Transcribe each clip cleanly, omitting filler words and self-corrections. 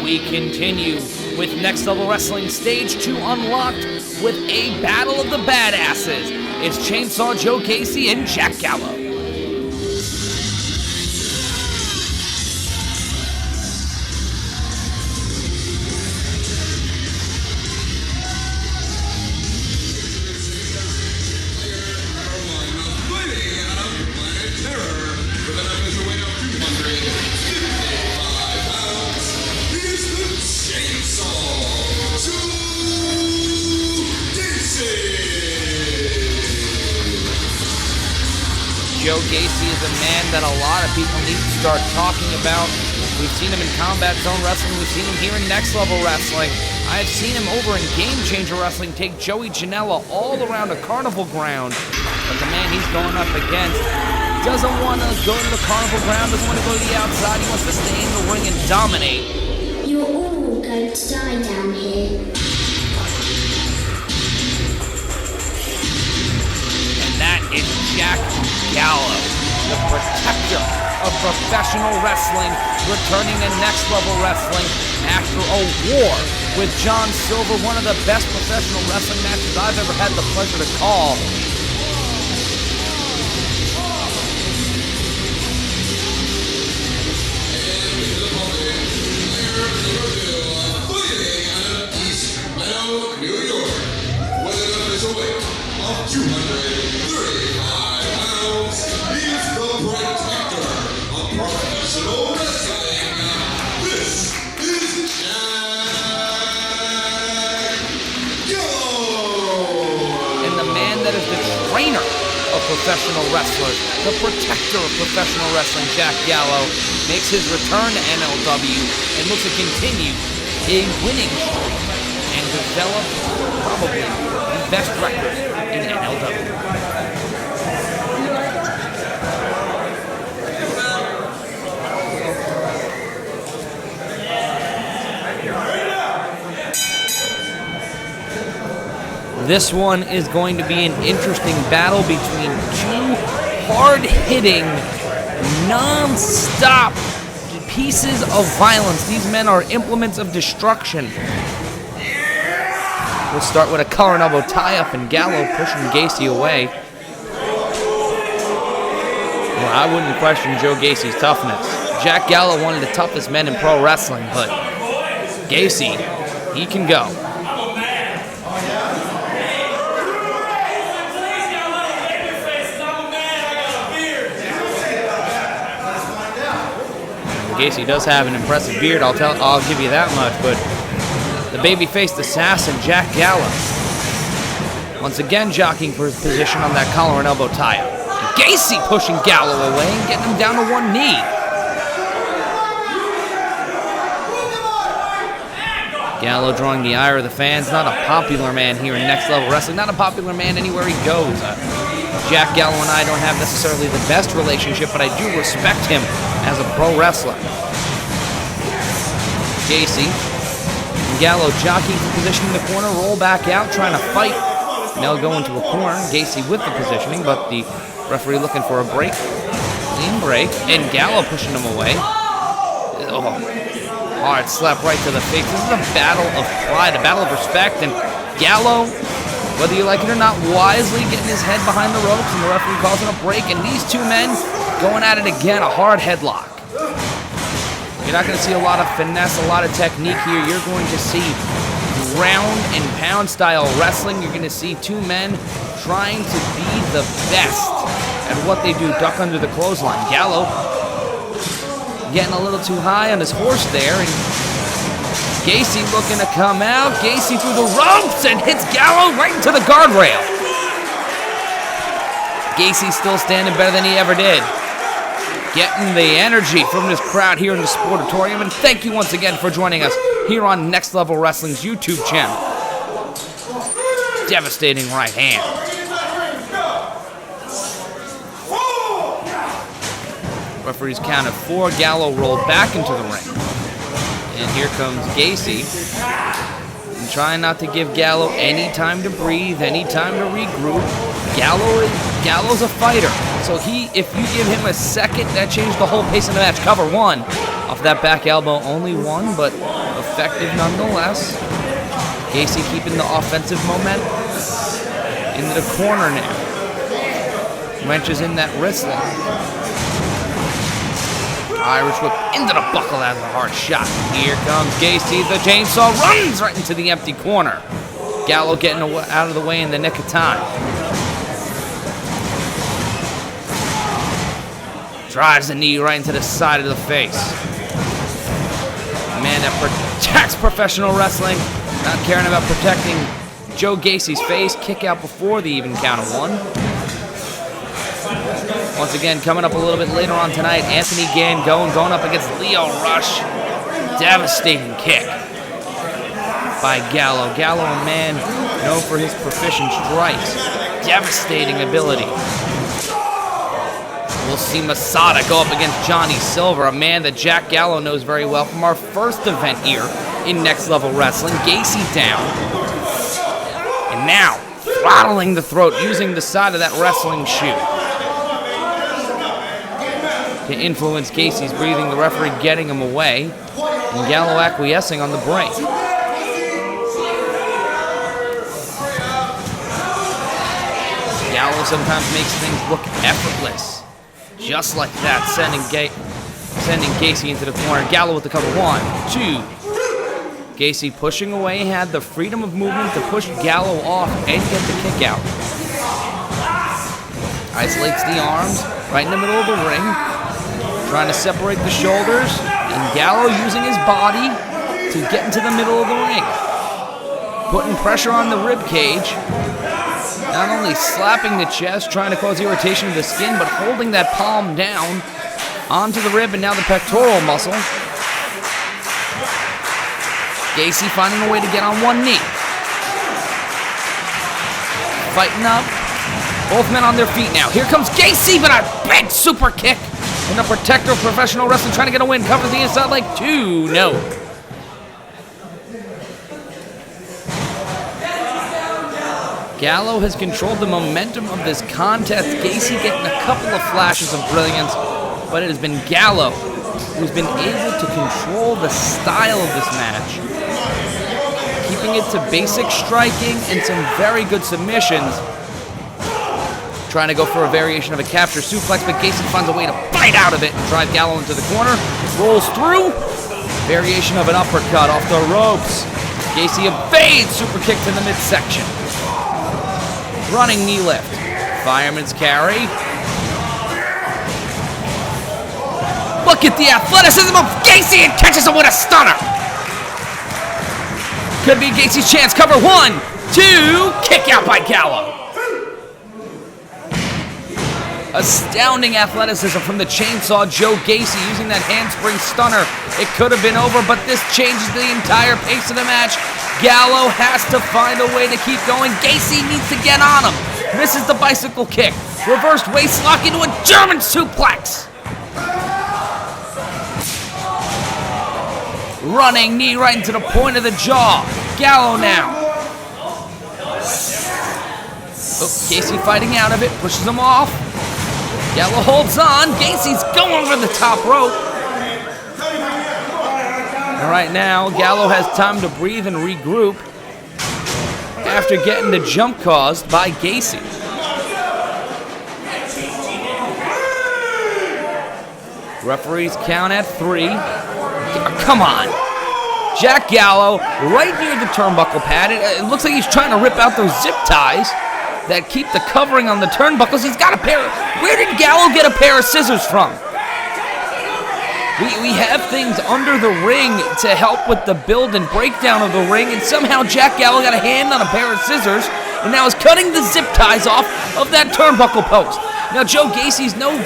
we continue with Next Level Wrestling Stage 2 Unlocked with a battle of the badasses. It's Chainsaw Joe Gacy and Jack Gallow. Joe Gacy is a man that a lot of people need to start talking about. We've seen him in Combat Zone Wrestling. We've seen him here in Next Level Wrestling. I've seen him over in Game Changer Wrestling take Joey Janela all around a carnival ground. But the man he's going up against doesn't want to go to the carnival ground, doesn't want to go to the outside. He wants to stay in the ring and dominate. You're all going to die down here. And that is Jack Gallow, the protector of professional wrestling, returning to Next Level Wrestling after a war with John Silver, one of the best professional wrestling matches I've ever had the pleasure to call. New York, with an official weight of 235 pounds, he's the protector of professional wrestling. This is Jack Gallow! And the man that is the trainer of professional wrestlers, the protector of professional wrestling, Jack Gallow, makes his return to NLW and looks to continue a winning streak and develop probably the best record in NLW. This one is going to be an interesting battle between two hard-hitting, non-stop pieces of violence. These men are implements of destruction. We'll start with a collar and elbow tie-up and Gallow pushing Gacy away. Well, I wouldn't question Joe Gacy's toughness. Jack Gallow, one of the toughest men in pro wrestling, but Gacy, he can go. Gacy does have an impressive beard, I'll give you that much, but the baby-faced assassin, Jack Gallow, once again jockeying for his position on that collar and elbow tie-up. Gacy pushing Gallow away and getting him down to one knee. Gallow drawing the ire of the fans, not a popular man here in Next Level Wrestling, not a popular man anywhere he goes. Jack Gallow and I don't have necessarily the best relationship, but I do respect him as a pro wrestler. Gacy and Gallow jockeying for position in the corner, roll back out, trying to fight. Now go into a corner. Gacy with the positioning, but the referee looking for a break. Clean break, and Gallow pushing him away. Oh, hard slap right to the face. This is a battle of pride, a battle of respect, and Gallow, whether you like it or not, wisely getting his head behind the ropes, and the referee calls it a break, and these two men going at it again, a hard headlock. You're not going to see a lot of finesse, a lot of technique here. You're going to see ground and pound style wrestling. You're going to see two men trying to be the best at what they do, duck under the clothesline. Gallow getting a little too high on his horse there, and Gacy looking to come out. Gacy through the ropes and hits Gallow right into the guardrail. Gacy still standing better than he ever did. Getting the energy from this crowd here in the Sportatorium. And thank you once again for joining us here on Next Level Wrestling's YouTube channel. Devastating right hand. Referee's count of 4. Gallow rolled back into the ring. And here comes Gacy. And trying not to give Gallow any time to breathe, any time to regroup. Gallow's a fighter. So if you give him a second, that changed the whole pace of the match. Cover 1. Off that back elbow, only one, but effective nonetheless. Gacy keeping the offensive momentum. Into the corner now. Wrenches in that wrist lock. Irish whip into the buckle. That's a hard shot. Here comes Gacy. The chainsaw runs right into the empty corner. Gallow getting out of the way in the nick of time. Drives the knee right into the side of the face. A man that protects professional wrestling, not caring about protecting Joe Gacy's face. Kick out before the even count of one. Once again, coming up a little bit later on tonight, Anthony Gann going up against Leo Rush. Devastating kick by Gallow. Gallow, a man known for his proficient strikes. Devastating ability. We'll see Masada go up against Johnny Silver, a man that Jack Gallow knows very well from our first event here in Next Level Wrestling. Gacy down. And now, throttling the throat using the side of that wrestling shoe to influence Gacy's breathing, the referee getting him away, and Gallow acquiescing on the break. Gallow sometimes makes things look effortless. Just like that, sending Gacy into the corner. Gallow with the cover. 1, 2. Gacy pushing away, had the freedom of movement to push Gallow off and get the kick out. Isolates the arms right in the middle of the ring. Trying to separate the shoulders, and Gallow using his body to get into the middle of the ring. Putting pressure on the rib cage. Not only slapping the chest, trying to cause irritation of the skin, but holding that palm down onto the rib and now the pectoral muscle. Gacy finding a way to get on one knee. Fighting up. Both men on their feet now. Here comes Gacy, but a big super kick. And the protector of professional wrestling trying to get a win. Covers the inside leg. 2. No. Gallow has controlled the momentum of this contest. Gacy getting a couple of flashes of brilliance, but it has been Gallow who's been able to control the style of this match, keeping it to basic striking and some very good submissions. Trying to go for a variation of a capture suplex, but Gacy finds a way to bite out of it and drive Gallow into the corner. Rolls through. Variation of an uppercut off the ropes. Gacy evades super kick to the midsection. Running knee lift. Fireman's carry. Look at the athleticism of Gacy and catches him with a stunner. Could be Gacy's chance. Cover. 1, 2. Kick out by Gallow. Astounding athleticism from the chainsaw Joe Gacy using that handspring stunner. It could have been over, but this changes the entire pace of the match. Gallow has to find a way to keep going. Gacy needs to get on him. Misses the bicycle kick. Reversed waist lock into a German suplex. Running knee right into the point of the jaw. Gallow now. Oh, Gacy fighting out of it. Pushes him off. Gallow holds on. Gacy's going over the top rope. And right now, Gallow has time to breathe and regroup after getting the jump caused by Gacy. Referees count at 3. Come on. Jack Gallow right near the turnbuckle pad. It looks like he's trying to rip out those zip ties that keep the covering on the turnbuckles. He's got a pair of... Where did Gallow get a pair of scissors from? We have things under the ring to help with the build and breakdown of the ring, and somehow Jack Gallow got a hand on a pair of scissors and now is cutting the zip ties off of that turnbuckle post. Now Joe Gacy's no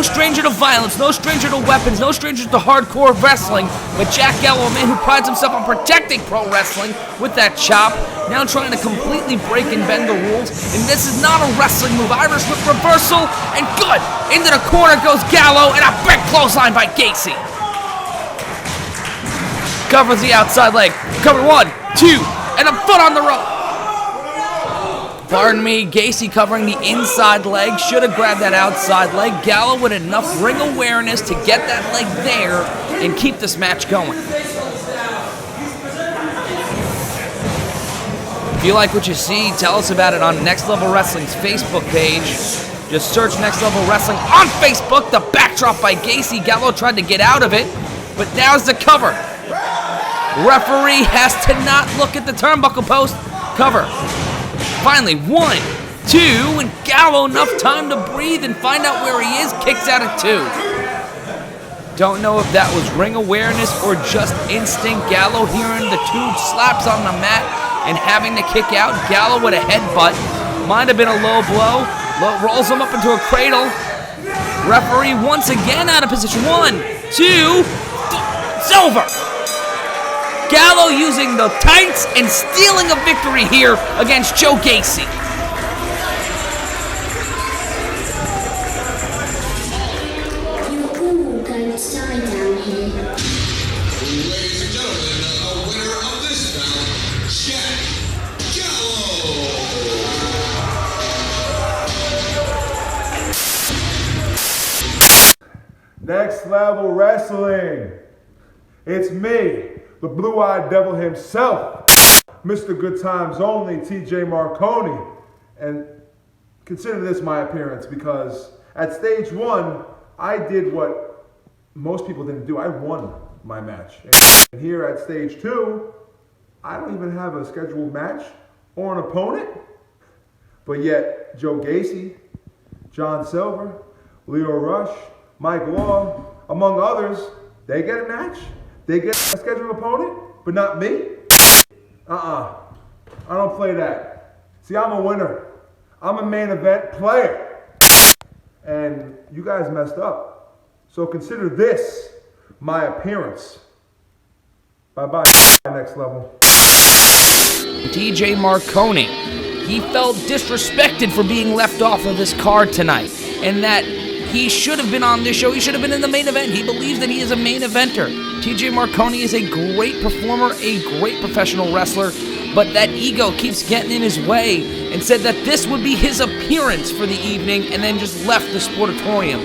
stranger to violence, no stranger to weapons, no stranger to hardcore wrestling, but Jack Gallow, a man who prides himself on protecting pro wrestling with that chop, now trying to completely break and bend the rules, and this is not a wrestling move. Irish whip reversal, and good! Into the corner goes Gallow, and a big clothesline by Gacy. Covers the outside leg. Cover 1, 2, and a foot on the rope. Pardon me, Gacy covering the inside leg. Should have grabbed that outside leg. Gallow with enough ring awareness to get that leg there and keep this match going. If you like what you see, tell us about it on Next Level Wrestling's Facebook page. Just search Next Level Wrestling on Facebook. The backdrop by Gacy. Gallow tried to get out of it, but now's the cover. Referee has to not look at the turnbuckle post. Cover. Finally, 1, 2, and Gallow enough time to breathe and find out where he is. Kicks out at 2. Don't know if that was ring awareness or just instinct. Gallow hearing the 2 slaps on the mat and having to kick out. Gallow with a headbutt. Might have been a low blow. Rolls him up into a cradle. Referee once again out of position. 1, 2, it's over. Gallow using the tights and stealing a victory here against Joe Gacy. You're all going to die down here. Ladies and gentlemen, the winner of this bout, Jack Gallow. Next Level Wrestling. It's me, the blue-eyed devil himself, Mr. Good Times Only, TJ Marconi. And consider this my appearance, because at stage 1, I did what most people didn't do. I won my match. And here at stage 2, I don't even have a scheduled match or an opponent. But yet, Joe Gacy, John Silver, Leo Rush, Mike Law, among others, they get a match. They get a scheduled opponent, but not me? I don't play that. See, I'm a winner. I'm a main event player. And you guys messed up. So consider this my appearance. Bye-bye, Next Level. TJ Marconi. He felt disrespected for being left off of this card tonight, and that he should have been on this show. He should have been in the main event. He believes that he is a main eventer. TJ Marconi is a great performer, a great professional wrestler, but that ego keeps getting in his way, and said that this would be his appearance for the evening and then just left the sportatorium.